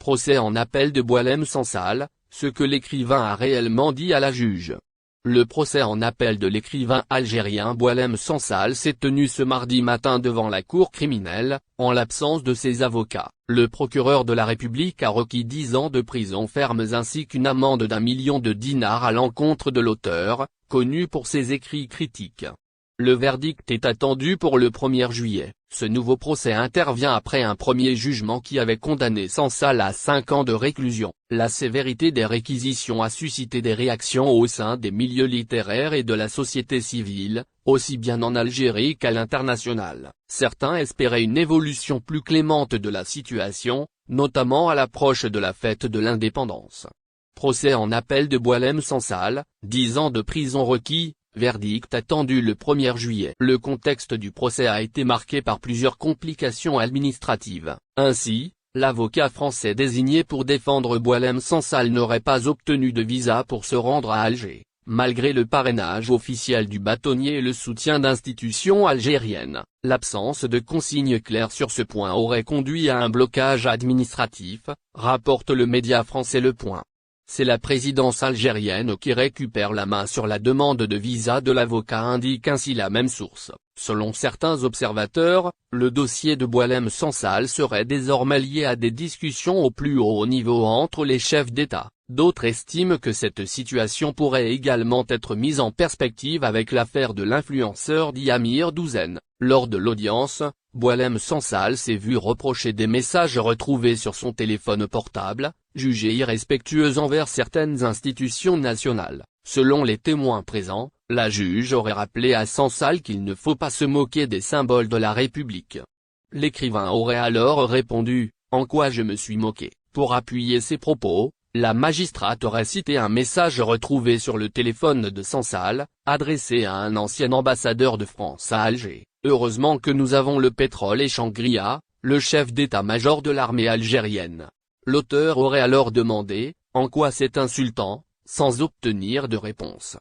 Procès en appel de Boualem Sansal, ce que l'écrivain a réellement dit à la juge. Le procès en appel de l'écrivain algérien Boualem Sansal s'est tenu ce mardi matin devant la cour criminelle, en l'absence de ses avocats. Le procureur de la République a requis 10 ans de prison ferme ainsi qu'une amende d'1 million de dinars à l'encontre de l'auteur, connu pour ses écrits critiques. Le verdict est attendu pour le 1er juillet. Ce nouveau procès intervient après un premier jugement qui avait condamné Sansal à 5 ans de réclusion. La sévérité des réquisitions a suscité des réactions au sein des milieux littéraires et de la société civile, aussi bien en Algérie qu'à l'international. Certains espéraient une évolution plus clémente de la situation, notamment à l'approche de la fête de l'indépendance. Procès en appel de Boualem Sansal, 10 ans de prison requis. Verdict attendu le 1er juillet. Le contexte du procès a été marqué par plusieurs complications administratives. Ainsi, l'avocat français désigné pour défendre Boualem Sansal n'aurait pas obtenu de visa pour se rendre à Alger, malgré le parrainage officiel du bâtonnier et le soutien d'institutions algériennes. L'absence de consignes claires sur ce point aurait conduit à un blocage administratif, rapporte le média français Le Point. C'est la présidence algérienne qui récupère la main sur la demande de visa de l'avocat, indique ainsi la même source. Selon certains observateurs, le dossier de Boualem Sansal serait désormais lié à des discussions au plus haut niveau entre les chefs d'État. D'autres estiment que cette situation pourrait également être mise en perspective avec l'affaire de l'influenceur Yamir Douzen. Lors de l'audience, Boualem Sansal s'est vu reprocher des messages retrouvés sur son téléphone portable, jugés irrespectueux envers certaines institutions nationales. Selon les témoins présents, la juge aurait rappelé à Sansal qu'il ne faut pas se moquer des symboles de la République. L'écrivain aurait alors répondu « En quoi je me suis moqué ?» Pour appuyer ses propos, la magistrate aurait cité un message retrouvé sur le téléphone de Sansal, adressé à un ancien ambassadeur de France à Alger. « Heureusement que nous avons le pétrole et Shangri-La, le chef d'état-major de l'armée algérienne. » L'auteur aurait alors demandé « En quoi c'est insultant ?», sans obtenir de réponse.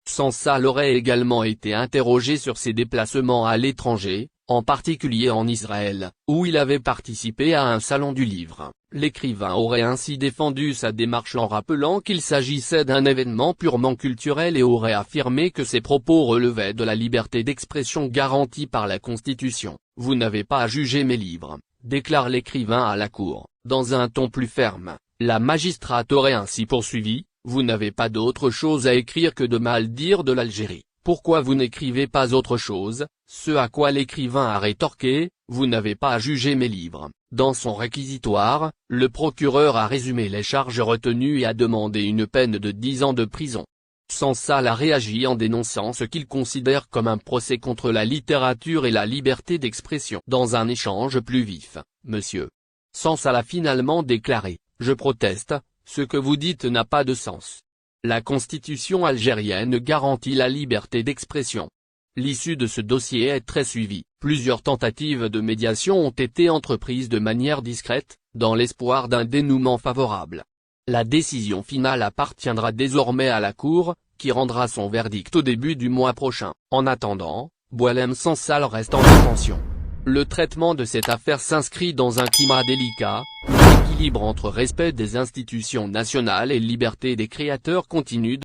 Sansal aurait également été interrogé sur ses déplacements à l'étranger, en particulier en Israël, où il avait participé à un salon du livre. L'écrivain aurait ainsi défendu sa démarche en rappelant qu'il s'agissait d'un événement purement culturel et aurait affirmé que ses propos relevaient de la liberté d'expression garantie par la Constitution. « Vous n'avez pas à juger mes livres », déclare l'écrivain à la cour. Dans un ton plus ferme, la magistrate aurait ainsi poursuivi. Vous n'avez pas d'autre chose à écrire que de mal dire de l'Algérie. Pourquoi vous n'écrivez pas autre chose? Ce à quoi l'écrivain a rétorqué, vous n'avez pas à juger mes livres. Dans son réquisitoire, le procureur a résumé les charges retenues et a demandé une peine de 10 ans de prison. Sansal a réagi en dénonçant ce qu'il considère comme un procès contre la littérature et la liberté d'expression. Dans un échange plus vif, M. Sansal a finalement déclaré « Je proteste. Ce que vous dites n'a pas de sens. La Constitution algérienne garantit la liberté d'expression. » L'issue de ce dossier est très suivie. Plusieurs tentatives de médiation ont été entreprises de manière discrète, dans l'espoir d'un dénouement favorable. La décision finale appartiendra désormais à la Cour, qui rendra son verdict au début du mois prochain. En attendant, Boualem Sansal reste en détention. Le traitement de cette affaire s'inscrit dans un climat délicat, où l'équilibre entre respect des institutions nationales et liberté des créateurs continue